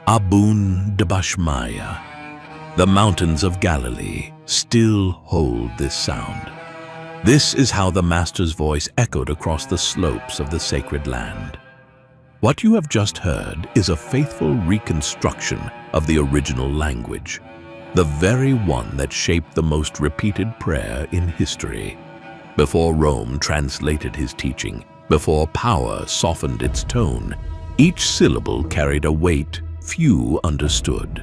Abun Debashmaya. The mountains of Galilee still hold this sound. This is how the Master's voice echoed across the slopes of the sacred land. What you have just heard is a faithful reconstruction of the original language, the very one that shaped the most repeated prayer in history. Before Rome translated his teaching, before power softened its tone, each syllable carried a weight few understood.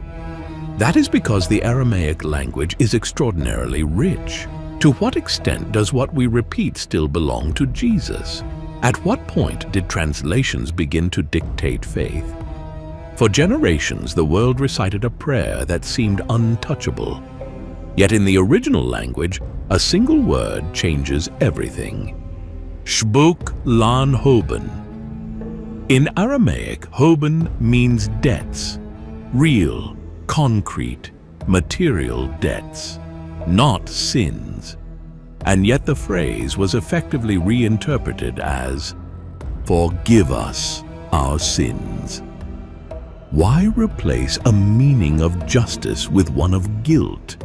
That is because the Aramaic language is extraordinarily rich. To what extent does what we repeat still belong to Jesus? At what point did translations begin to dictate faith? For generations, the world recited a prayer that seemed untouchable. Yet in the original language, a single word changes everything. Shbuk lan hoben. In Aramaic, hoben means debts, real, concrete, material debts, not sins. And yet the phrase was effectively reinterpreted as, "Forgive us our sins." Why replace a meaning of justice with one of guilt?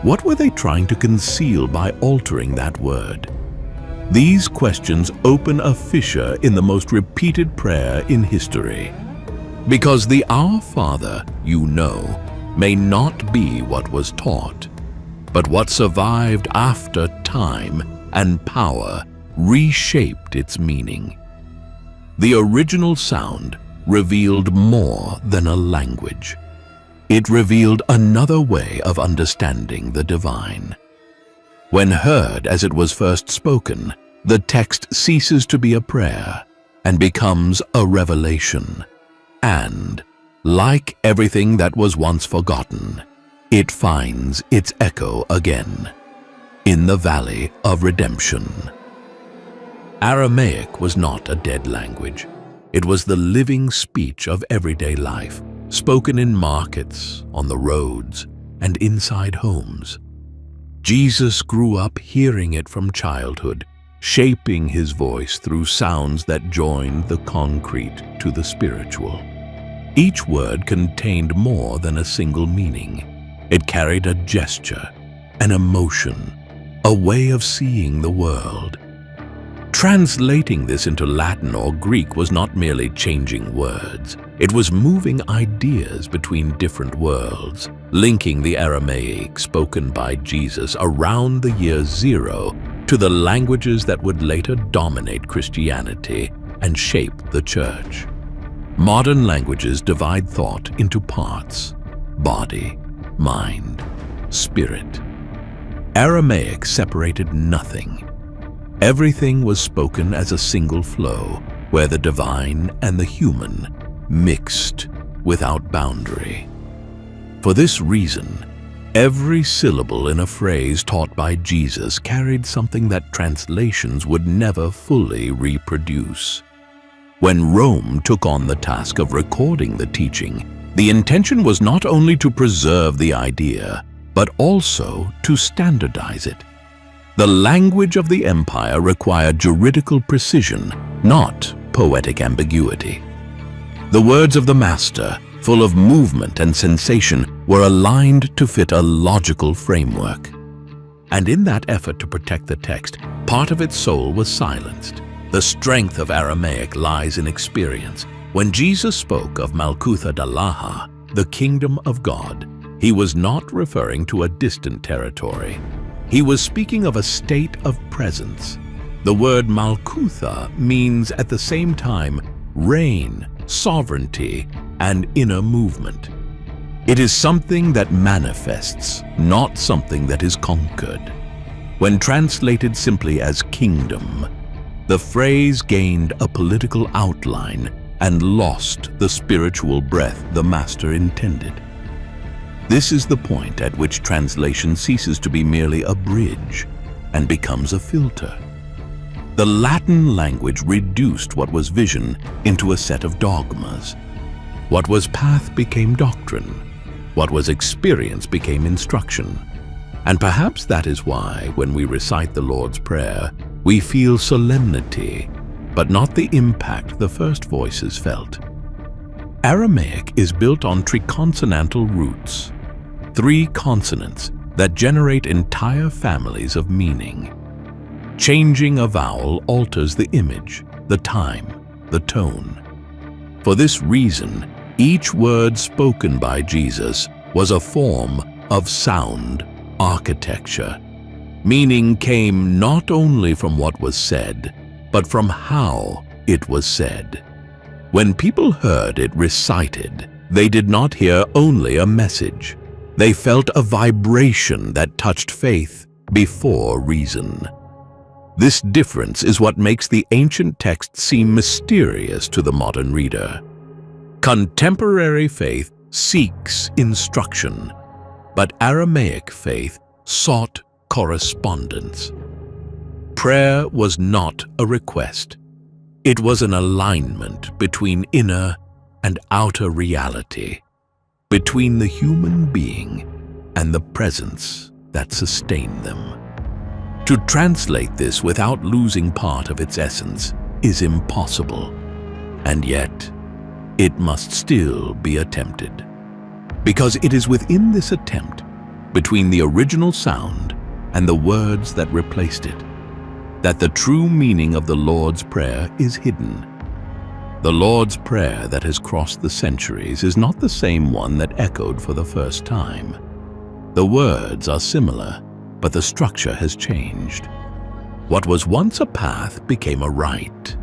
What were they trying to conceal by altering that word? These questions open a fissure in the most repeated prayer in history. Because the Our Father, you know, may not be what was taught, but what survived after time and power reshaped its meaning. The original sound revealed more than a language. It revealed another way of understanding the divine. When heard as it was first spoken, the text ceases to be a prayer and becomes a revelation. And, like everything that was once forgotten, it finds its echo again in the Valley of Redemption. Aramaic was not a dead language. It was the living speech of everyday life, spoken in markets, on the roads, and inside homes. Jesus grew up hearing it from childhood, shaping his voice through sounds that joined the concrete to the spiritual. Each word contained more than a single meaning. It carried a gesture, an emotion, a way of seeing the world. Translating this into Latin or Greek was not merely changing words. It was moving ideas between different worlds, linking the Aramaic spoken by Jesus around the year 0 to the languages that would later dominate Christianity and shape the church. Modern languages divide thought into parts: body, mind, spirit. Aramaic separated nothing. Everything was spoken as a single flow, where the divine and the human mixed without boundary. For this reason, every syllable in a phrase taught by Jesus carried something that translations would never fully reproduce. When Rome took on the task of recording the teaching, the intention was not only to preserve the idea, but also to standardize it. The language of the empire required juridical precision, not poetic ambiguity. The words of the Master, full of movement and sensation, were aligned to fit a logical framework. And in that effort to protect the text, part of its soul was silenced. The strength of Aramaic lies in experience. When Jesus spoke of Malkuth Adalaha, the kingdom of God, he was not referring to a distant territory. He was speaking of a state of presence. The word Malkutha means at the same time reign, sovereignty, and inner movement. It is something that manifests, not something that is conquered. When translated simply as kingdom, the phrase gained a political outline and lost the spiritual breath the Master intended. This is the point at which translation ceases to be merely a bridge and becomes a filter. The Latin language reduced what was vision into a set of dogmas. What was path became doctrine. What was experience became instruction. And perhaps that is why, when we recite the Lord's Prayer, we feel solemnity, but not the impact the first voices felt. Aramaic is built on triconsonantal roots, 3 consonants that generate entire families of meaning. Changing a vowel alters the image, the time, the tone. For this reason, each word spoken by Jesus was a form of sound architecture. Meaning came not only from what was said, but from how it was said. When people heard it recited, they did not hear only a message. They felt a vibration that touched faith before reason. This difference is what makes the ancient text seem mysterious to the modern reader. Contemporary faith seeks instruction, but Aramaic faith sought correspondence. Prayer was not a request. It was an alignment between inner and outer reality, between the human being and the presence that sustained them. To translate this without losing part of its essence is impossible, and yet it must still be attempted. Because it is within this attempt, between the original sound and the words that replaced it, that the true meaning of the Lord's Prayer is hidden. The Lord's Prayer that has crossed the centuries is not the same one that echoed for the first time. The words are similar, but the structure has changed. What was once a path became a rite.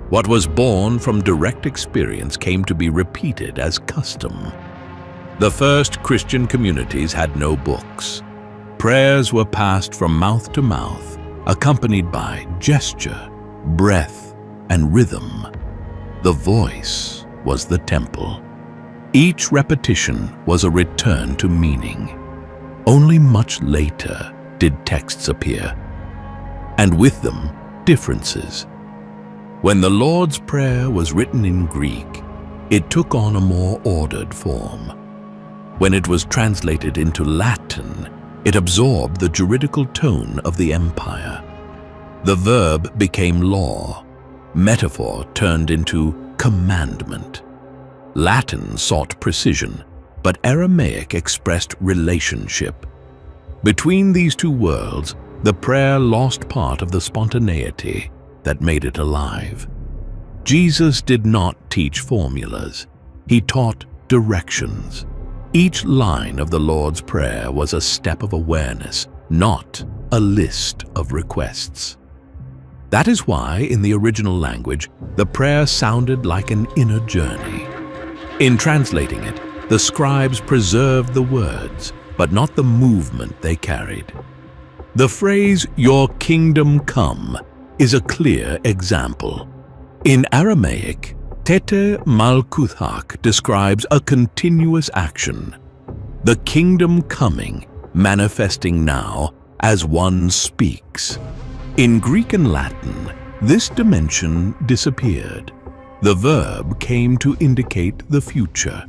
What was born from direct experience came to be repeated as custom. The first Christian communities had no books. Prayers were passed from mouth to mouth, accompanied by gesture, breath, and rhythm. The voice was the temple. Each repetition was a return to meaning. Only much later did texts appear, and with them, differences. When the Lord's Prayer was written in Greek, it took on a more ordered form. When it was translated into Latin, it absorbed the juridical tone of the empire. The verb became law. Metaphor turned into commandment. Latin sought precision, but Aramaic expressed relationship. Between these two worlds, the prayer lost part of the spontaneity that made it alive. Jesus did not teach formulas. He taught directions. Each line of the Lord's Prayer was a step of awareness, not a list of requests. That is why, in the original language, the prayer sounded like an inner journey. In translating it, the scribes preserved the words, but not the movement they carried. The phrase, "Your kingdom come," is a clear example. In Aramaic, Tete Malkuthak describes a continuous action, the kingdom coming, manifesting now as one speaks. In Greek and Latin, this dimension disappeared. The verb came to indicate the future.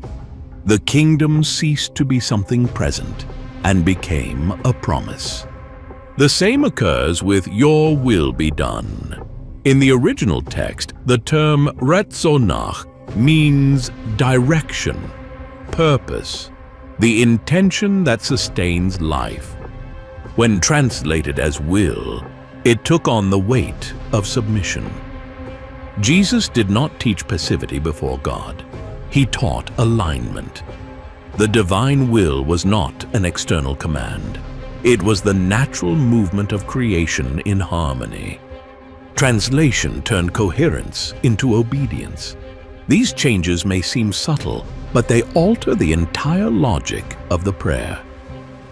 The kingdom ceased to be something present and became a promise. The same occurs with "your will be done." In the original text, the term retzonach means direction, purpose, the intention that sustains life. When translated as will, it took on the weight of submission. Jesus did not teach passivity before God. He taught alignment. The divine will was not an external command. It was the natural movement of creation in harmony. Translation turned coherence into obedience. These changes may seem subtle, but they alter the entire logic of the prayer.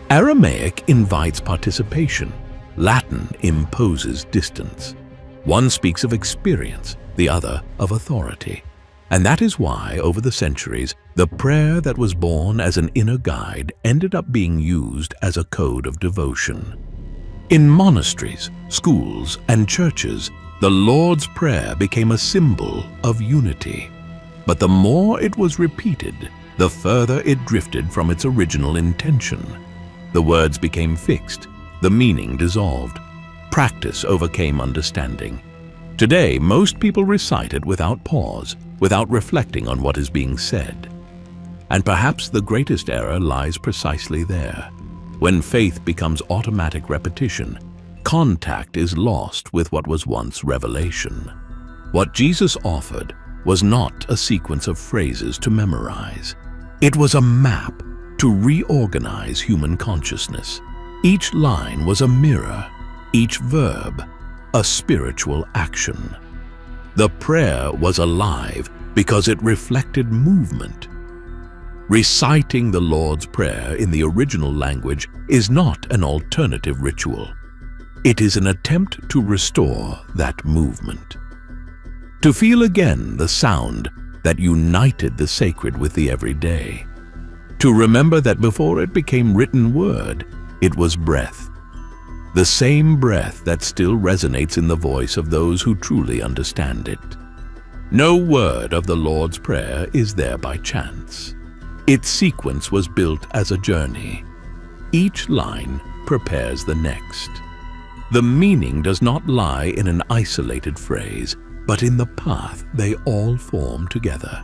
Aramaic invites participation. Latin imposes distance. One speaks of experience, the other of authority. And that is why, over the centuries, the prayer that was born as an inner guide ended up being used as a code of devotion. In monasteries, schools, and churches, the Lord's Prayer became a symbol of unity. But the more it was repeated, the further it drifted from its original intention. The words became fixed, the meaning dissolved. Practice overcame understanding. Today, most people recite it without pause, without reflecting on what is being said. And perhaps the greatest error lies precisely there. When faith becomes automatic repetition, contact is lost with what was once revelation. What Jesus offered was not a sequence of phrases to memorize. It was a map to reorganize human consciousness. Each line was a mirror, each verb a spiritual action. The prayer was alive because it reflected movement. Reciting the Lord's Prayer in the original language is not an alternative ritual. It is an attempt to restore that movement. To feel again the sound that united the sacred with the everyday. To remember that before it became written word, it was breath. The same breath that still resonates in the voice of those who truly understand it. No word of the Lord's Prayer is there by chance. Its sequence was built as a journey. Each line prepares the next. The meaning does not lie in an isolated phrase, but in the path they all form together.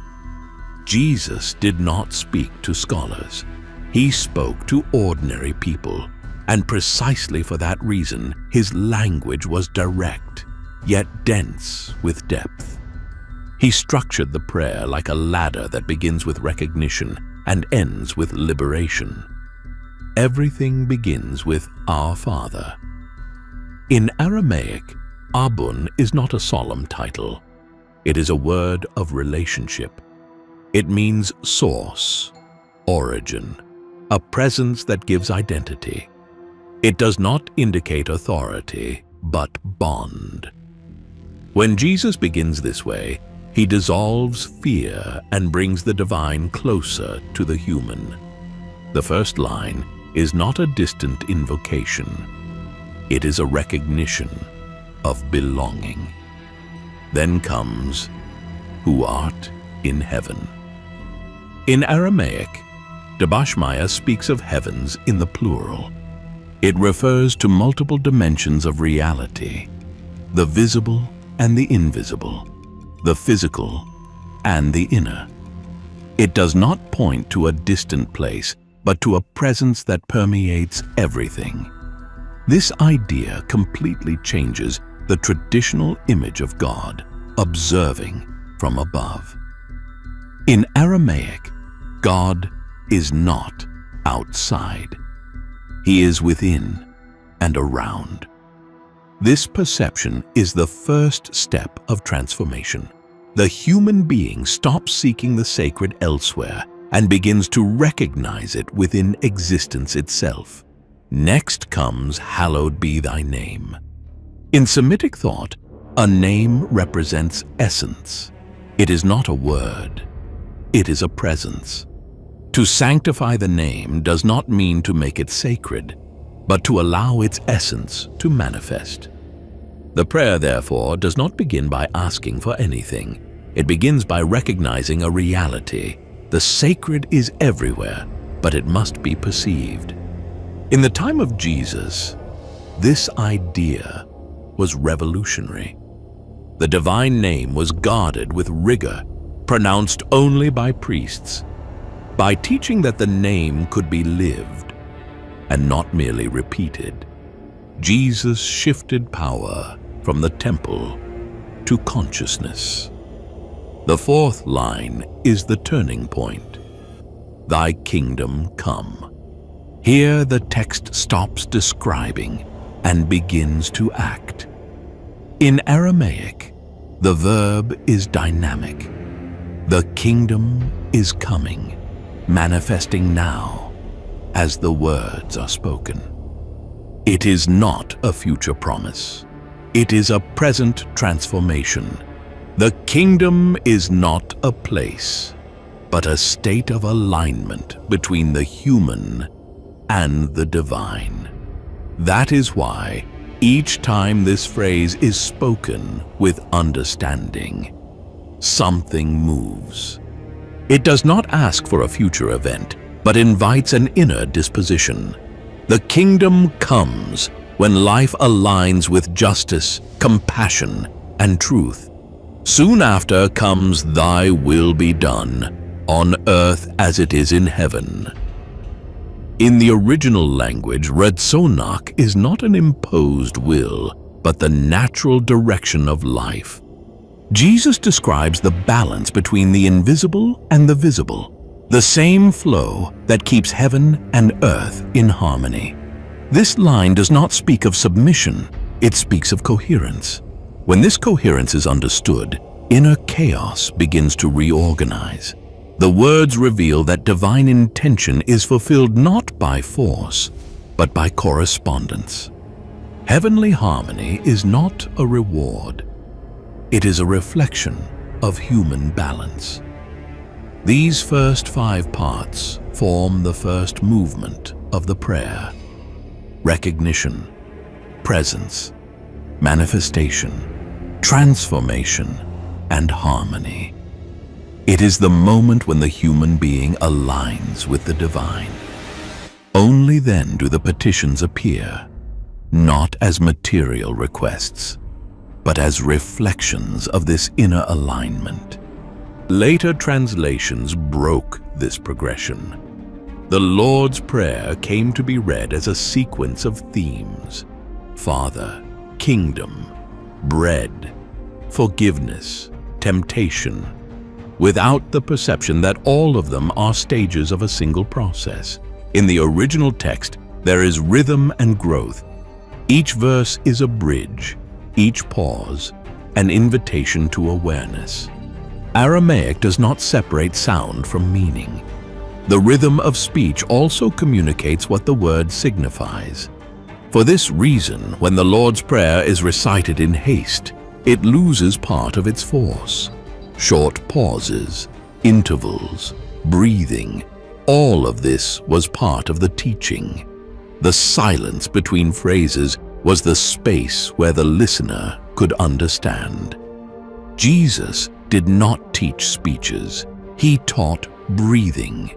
Jesus did not speak to scholars. He spoke to ordinary people, and precisely for that reason, his language was direct, yet dense with depth. He structured the prayer like a ladder that begins with recognition and ends with liberation. Everything begins with Our Father. In Aramaic, Abun is not a solemn title. It is a word of relationship. It means source, origin, a presence that gives identity. It does not indicate authority, but bond. When Jesus begins this way, he dissolves fear and brings the divine closer to the human. The first line is not a distant invocation. It is a recognition of belonging. Then comes, Who art in heaven. In Aramaic, Dabashmaya speaks of heavens in the plural. It refers to multiple dimensions of reality, the visible and the invisible, the physical and the inner. It does not point to a distant place, but to a presence that permeates everything. This idea completely changes the traditional image of God, observing from above. In Aramaic, God is not outside. He is within and around. This perception is the first step of transformation. The human being stops seeking the sacred elsewhere and begins to recognize it within existence itself. Next comes Hallowed be thy name. In Semitic thought, a name represents essence. It is not a word. It is a presence. To sanctify the name does not mean to make it sacred, but to allow its essence to manifest. The prayer, therefore, does not begin by asking for anything. It begins by recognizing a reality. The sacred is everywhere, but it must be perceived. In the time of Jesus, this idea was revolutionary. The divine name was guarded with rigor, pronounced only by priests. By teaching that the name could be lived and not merely repeated, Jesus shifted power from the temple to consciousness. The fourth line is the turning point. Thy kingdom come. Here the text stops describing and begins to act. In Aramaic, the verb is dynamic. The kingdom is coming, manifesting now as the words are spoken. It is not a future promise. It is a present transformation. The kingdom is not a place, but a state of alignment between the human and the divine. That is why each time this phrase is spoken with understanding, something moves. It does not ask for a future event, but invites an inner disposition. The kingdom comes when life aligns with justice, compassion, and truth. Soon after comes "Thy will be done, on earth as it is in heaven." In the original language, recite is not an imposed will, but the natural direction of life. Jesus describes the balance between the invisible and the visible, the same flow that keeps heaven and earth in harmony. This line does not speak of submission, it speaks of coherence. When this coherence is understood, inner chaos begins to reorganize. The words reveal that divine intention is fulfilled not by force, but by correspondence. Heavenly harmony is not a reward. It is a reflection of human balance. These first 5 parts form the first movement of the prayer: recognition, presence, manifestation, transformation, and harmony. It is the moment when the human being aligns with the divine. Only then do the petitions appear, not as material requests, but as reflections of this inner alignment. Later translations broke this progression. The Lord's Prayer came to be read as a sequence of themes: Father, kingdom, bread, forgiveness, temptation, without the perception that all of them are stages of a single process. In the original text, there is rhythm and growth. Each verse is a bridge, each pause an invitation to awareness. Aramaic does not separate sound from meaning. The rhythm of speech also communicates what the word signifies. For this reason, when the Lord's Prayer is recited in haste, it loses part of its force. Short pauses, intervals, breathing, all of this was part of the teaching. The silence between phrases was the space where the listener could understand. Jesus did not teach speeches, he taught breathing.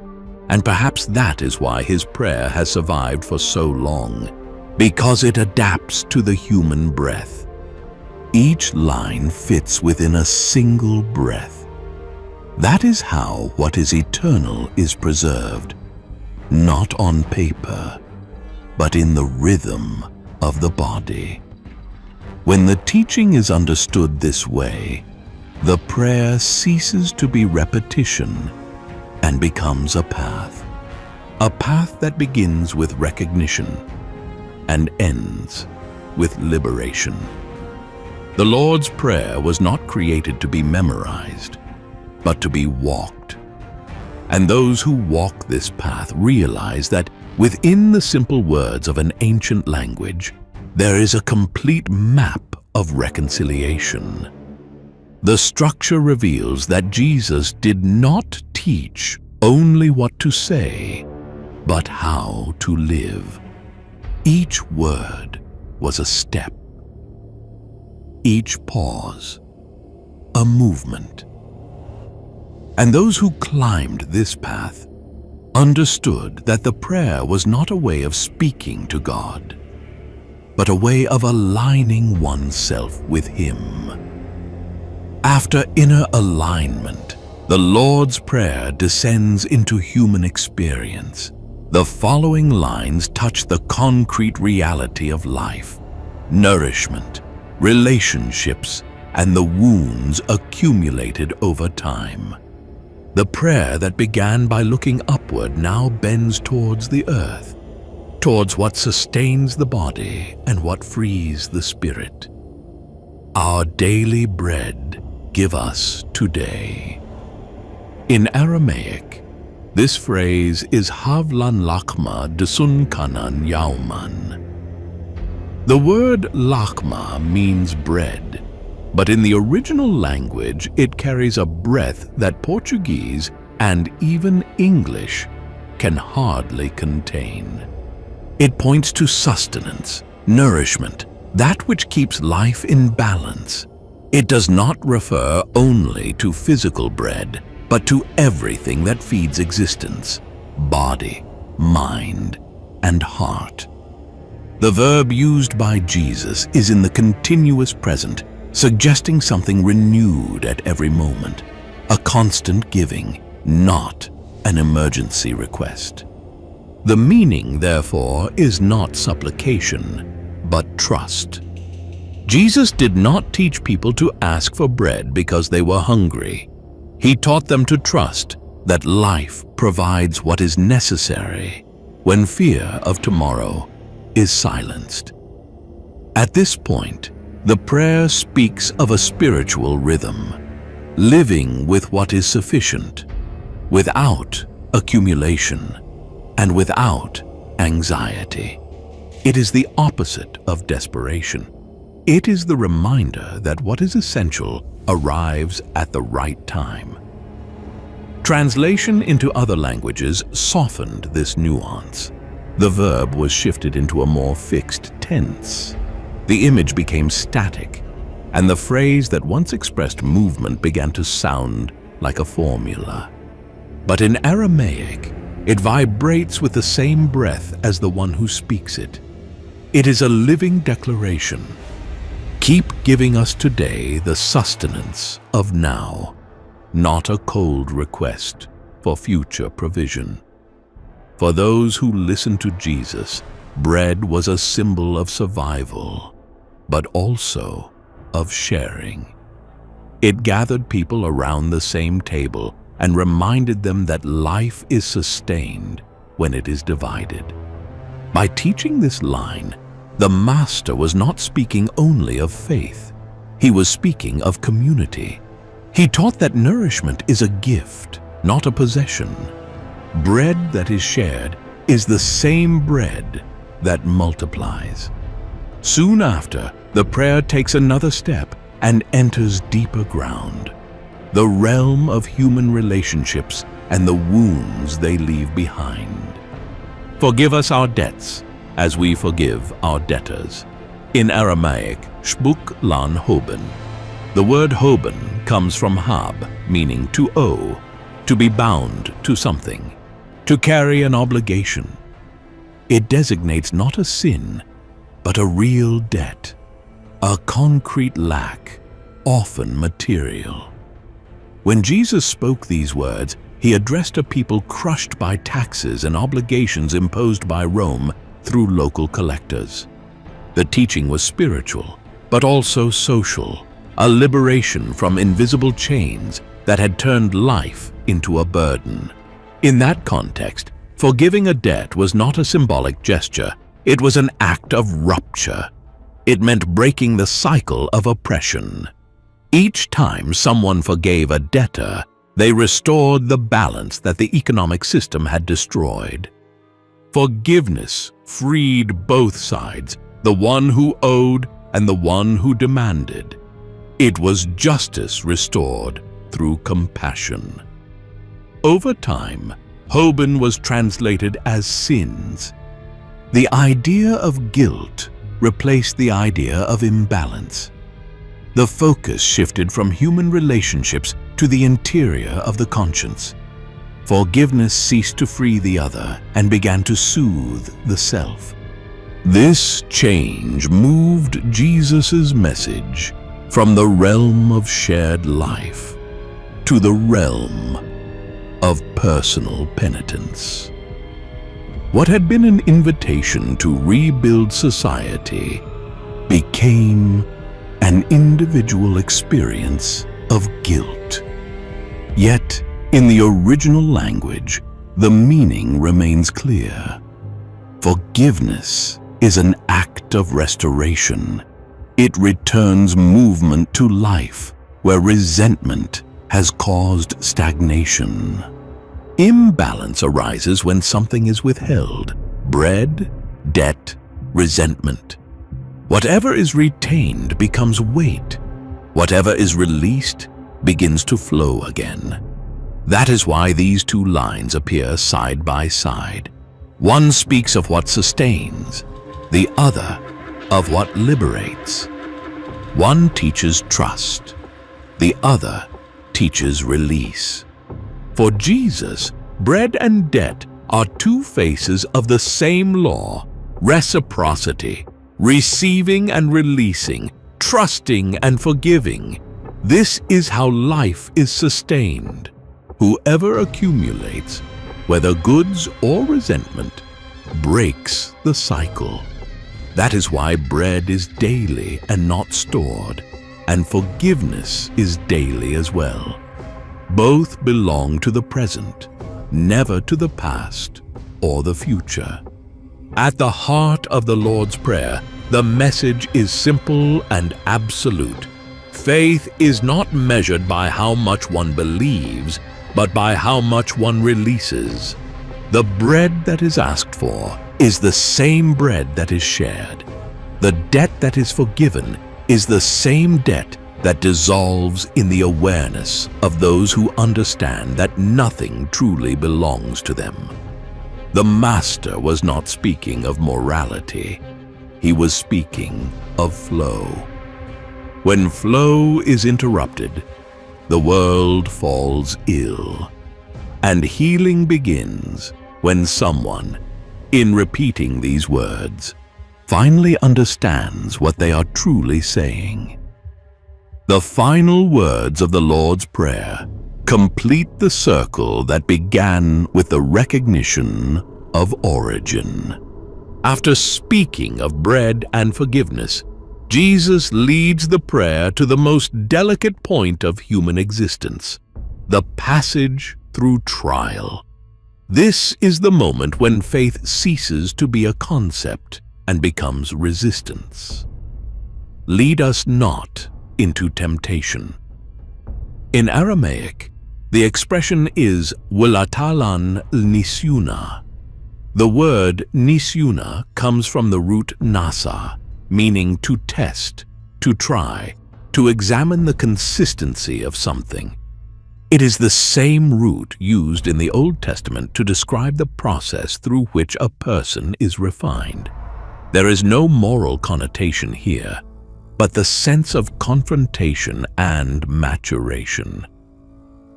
And perhaps that is why his prayer has survived for so long, because it adapts to the human breath. Each line fits within a single breath. That is how what is eternal is preserved, not on paper, but in the rhythm of the body. When the teaching is understood this way, the prayer ceases to be repetition and becomes a path that begins with recognition and ends with liberation. The Lord's Prayer was not created to be memorized, but to be walked. And those who walk this path realize that within the simple words of an ancient language, there is a complete map of reconciliation. The structure reveals that Jesus did not teach only what to say, but how to live. Each word was a step, each pause a movement. And those who climbed this path understood that the prayer was not a way of speaking to God, but a way of aligning oneself with Him. After inner alignment, the Lord's Prayer descends into human experience. The following lines touch the concrete reality of life: nourishment, relationships, and the wounds accumulated over time. The prayer that began by looking upward now bends towards the earth, towards what sustains the body and what frees the spirit. Our daily bread give us today. In Aramaic, this phrase is Havlan lakma desun kanan yauman. The word lakma means bread, but in the original language it carries a breadth that Portuguese and even English can hardly contain. It points to sustenance, nourishment, that which keeps life in balance. It does not refer only to physical bread, but to everything that feeds existence: body, mind, and heart. The verb used by Jesus is in the continuous present, suggesting something renewed at every moment, a constant giving, not an emergency request. The meaning, therefore, is not supplication, but trust. Jesus did not teach people to ask for bread because they were hungry. He taught them to trust that life provides what is necessary when fear of tomorrow is silenced. At this point, the prayer speaks of a spiritual rhythm, living with what is sufficient, without accumulation, and without anxiety. It is the opposite of desperation. It is the reminder that what is essential arrives at the right time. Translation into other languages softened this nuance. The verb was shifted into a more fixed tense. The image became static, and the phrase that once expressed movement began to sound like a formula. But in Aramaic, it vibrates with the same breath as the one who speaks it. It is a living declaration. Keep giving us today the sustenance of now, not a cold request for future provision. For those who listened to Jesus, bread was a symbol of survival, but also of sharing. It gathered people around the same table and reminded them that life is sustained when it is divided. By teaching this line, the Master was not speaking only of faith. He was speaking of community. He taught that nourishment is a gift, not a possession. Bread that is shared is the same bread that multiplies. Soon after, the prayer takes another step and enters deeper ground, the realm of human relationships and the wounds they leave behind. Forgive us our debts, as we forgive our debtors. In Aramaic, shbuk lan hoben. The word hoben comes from hab, meaning to owe, to be bound to something, to carry an obligation. It designates not a sin, but a real debt, a concrete lack, often material. When Jesus spoke these words, he addressed a people crushed by taxes and obligations imposed by Rome through local collectors. The teaching was spiritual, but also social, a liberation from invisible chains that had turned life into a burden. In that context, forgiving a debt was not a symbolic gesture, it was an act of rupture. It meant breaking the cycle of oppression. Each time someone forgave a debtor, they restored the balance that the economic system had destroyed. Forgiveness freed both sides, the one who owed and the one who demanded. It was justice restored through compassion. Over time, Hoban was translated as sins. The idea of guilt replaced the idea of imbalance. The focus shifted from human relationships to the interior of the conscience. Forgiveness ceased to free the other and began to soothe the self. This change moved Jesus' message from the realm of shared life to the realm of personal penitence. What had been an invitation to rebuild society became an individual experience of guilt. Yet, in the original language, the meaning remains clear. Forgiveness is an act of restoration. It returns movement to life where resentment has caused stagnation. Imbalance arises when something is withheld: bread, debt, resentment. Whatever is retained becomes weight. Whatever is released begins to flow again. That is why these two lines appear side by side. One speaks of what sustains, the other of what liberates. One teaches trust, the other teaches release. For Jesus, bread and debt are two faces of the same law: reciprocity, receiving and releasing, trusting and forgiving. This is how life is sustained. Whoever accumulates, whether goods or resentment, breaks the cycle. That is why bread is daily and not stored, and forgiveness is daily as well. Both belong to the present, never to the past or the future. At the heart of the Lord's Prayer, the message is simple and absolute. Faith is not measured by how much one believes, but by how much one releases. The bread that is asked for is the same bread that is shared. The debt that is forgiven is the same debt that dissolves in the awareness of those who understand that nothing truly belongs to them. The Master was not speaking of morality. He was speaking of flow. When flow is interrupted, the world falls ill. And healing begins when someone, in repeating these words, finally understands what they are truly saying. The final words of the Lord's Prayer complete the circle that began with the recognition of origin. After speaking of bread and forgiveness, Jesus leads the prayer to the most delicate point of human existence, the passage through trial. This is the moment when faith ceases to be a concept and becomes resistance. Lead us not into temptation. In Aramaic, the expression is wulatalan nisyuna. The word nisyuna comes from the root nasa, meaning to test, to try, to examine the consistency of something. It is the same root used in the Old Testament to describe the process through which a person is refined. There is no moral connotation here, but the sense of confrontation and maturation.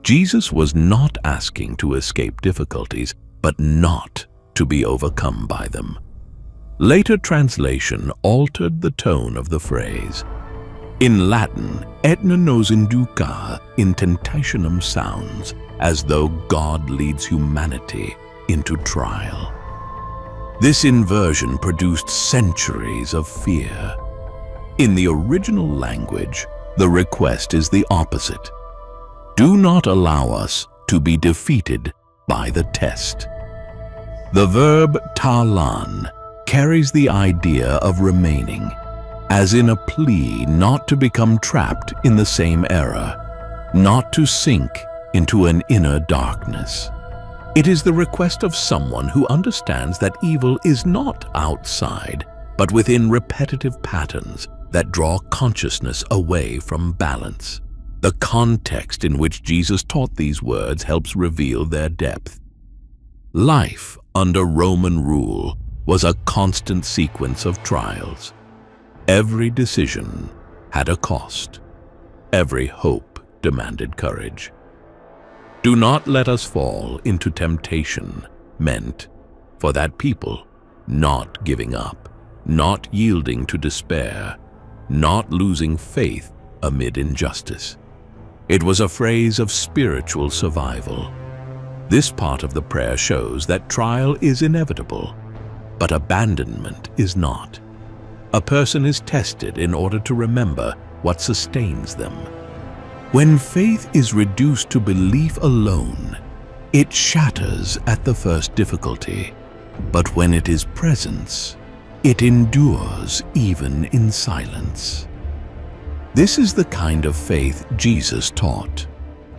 Jesus was not asking to escape difficulties, but not to be overcome by them. Later translation altered the tone of the phrase. In Latin, etna nos induca in tentationem sounds as though God leads humanity into trial. This inversion produced centuries of fear. In the original language, the request is the opposite. Do not allow us to be defeated by the test. The verb talan carries the idea of remaining, as in a plea not to become trapped in the same error, not to sink into an inner darkness. It is the request of someone who understands that evil is not outside, but within repetitive patterns that draw consciousness away from balance. The context in which Jesus taught these words helps reveal their depth. Life under Roman rule was a constant sequence of trials. Every decision had a cost. Every hope demanded courage. Do not let us fall into temptation meant for that people not giving up, not yielding to despair, not losing faith amid injustice. It was a phrase of spiritual survival. This part of the prayer shows that trial is inevitable, but abandonment is not. A person is tested in order to remember what sustains them. When faith is reduced to belief alone, it shatters at the first difficulty. But when it is presence, it endures even in silence. This is the kind of faith Jesus taught.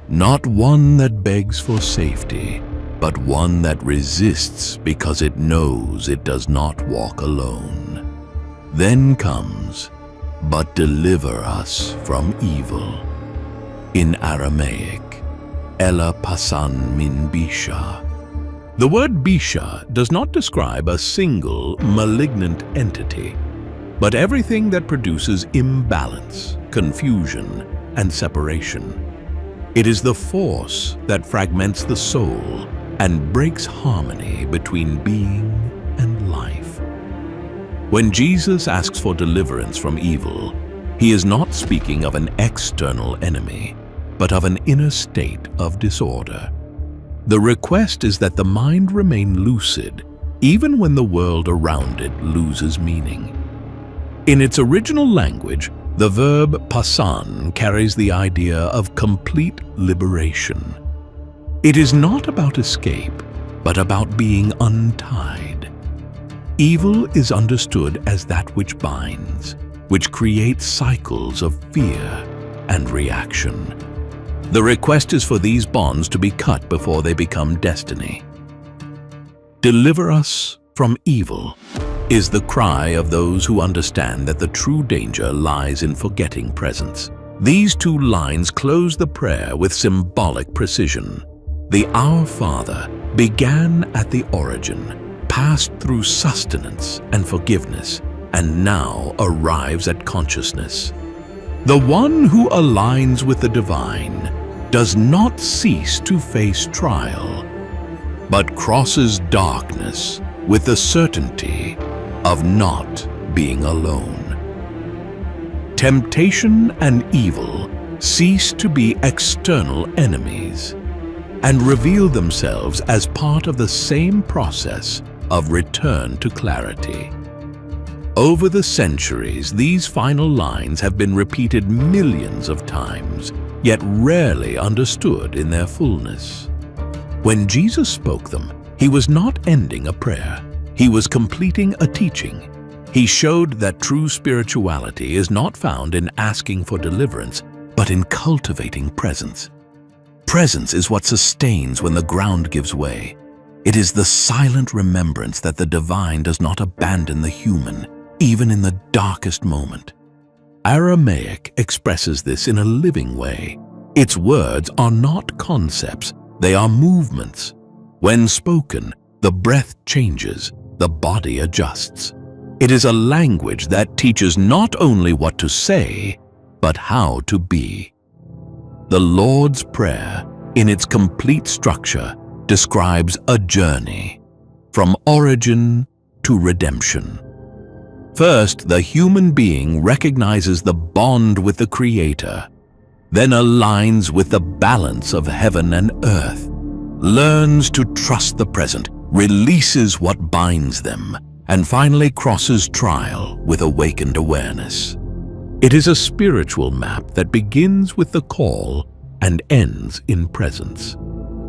Not one that begs for safety, but one that resists because it knows it does not walk alone. Then comes, "But deliver us from evil." In Aramaic, Ella pasan min bisha. The word bisha does not describe a single malignant entity, but everything that produces imbalance, confusion, and separation. It is the force that fragments the soul and breaks harmony between being and life. When Jesus asks for deliverance from evil, He is not speaking of an external enemy, but of an inner state of disorder. The request is that the mind remain lucid even when the world around it loses meaning. In its original language, the verb pasan carries the idea of complete liberation. It is not about escape, but about being untied. Evil is understood as that which binds, which creates cycles of fear and reaction. The request is for these bonds to be cut before they become destiny. Deliver us from evil is the cry of those who understand that the true danger lies in forgetting presence. These two lines close the prayer with symbolic precision. The Our Father began at the origin, passed through sustenance and forgiveness, and now arrives at consciousness. The one who aligns with the divine does not cease to face trial, but crosses darkness with the certainty of not being alone. Temptation and evil cease to be external enemies and reveal themselves as part of the same process of return to clarity. Over the centuries, these final lines have been repeated millions of times, yet rarely understood in their fullness. When Jesus spoke them, he was not ending a prayer. He was completing a teaching. He showed that true spirituality is not found in asking for deliverance, but in cultivating presence. Presence is what sustains when the ground gives way. It is the silent remembrance that the divine does not abandon the human, even in the darkest moment. Aramaic expresses this in a living way. Its words are not concepts, they are movements. When spoken, the breath changes, the body adjusts. It is a language that teaches not only what to say, but how to be. The Lord's Prayer, in its complete structure, describes a journey from origin to redemption. First, the human being recognizes the bond with the Creator, then aligns with the balance of heaven and earth, learns to trust the present, releases what binds them, and finally crosses trial with awakened awareness. It is a spiritual map that begins with the call and ends in presence.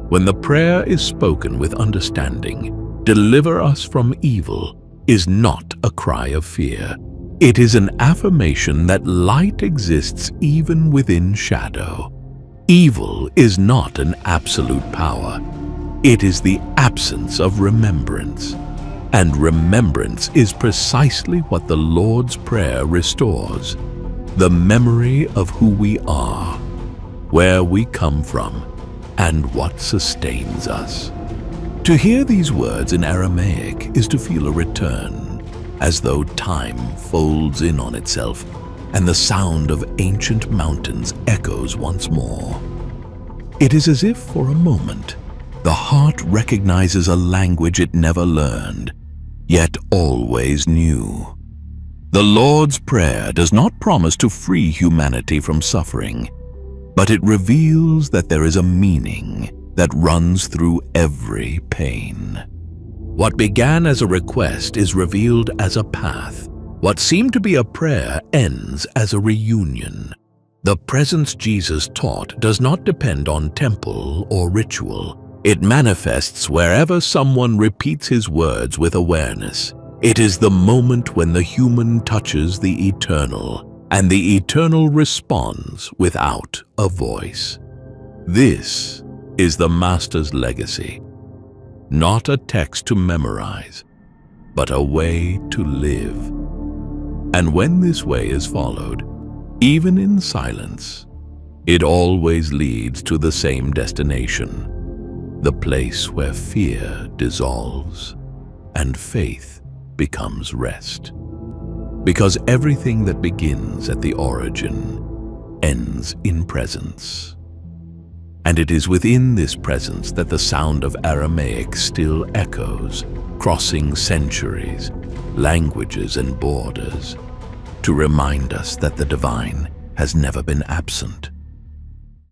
When the prayer is spoken with understanding, "Deliver us from evil," is not a cry of fear. It is an affirmation that light exists even within shadow. Evil is not an absolute power. It is the absence of remembrance. And remembrance is precisely what the Lord's Prayer restores. The memory of who we are, where we come from, and what sustains us. To hear these words in Aramaic is to feel a return, as though time folds in on itself and the sound of ancient mountains echoes once more. It is as if for a moment the heart recognizes a language it never learned, yet always knew. The Lord's Prayer does not promise to free humanity from suffering, but it reveals that there is a meaning that runs through every pain. What began as a request is revealed as a path. What seemed to be a prayer ends as a reunion. The presence Jesus taught does not depend on temple or ritual. It manifests wherever someone repeats his words with awareness. It is the moment when the human touches the eternal, and the eternal responds without a voice. This is the Master's legacy. Not a text to memorize, but a way to live. And when this way is followed, even in silence, it always leads to the same destination, the place where fear dissolves and faith becomes rest. Because everything that begins at the origin ends in presence. And it is within this presence that the sound of Aramaic still echoes, crossing centuries, languages, and borders. to remind us that the divine has never been absent.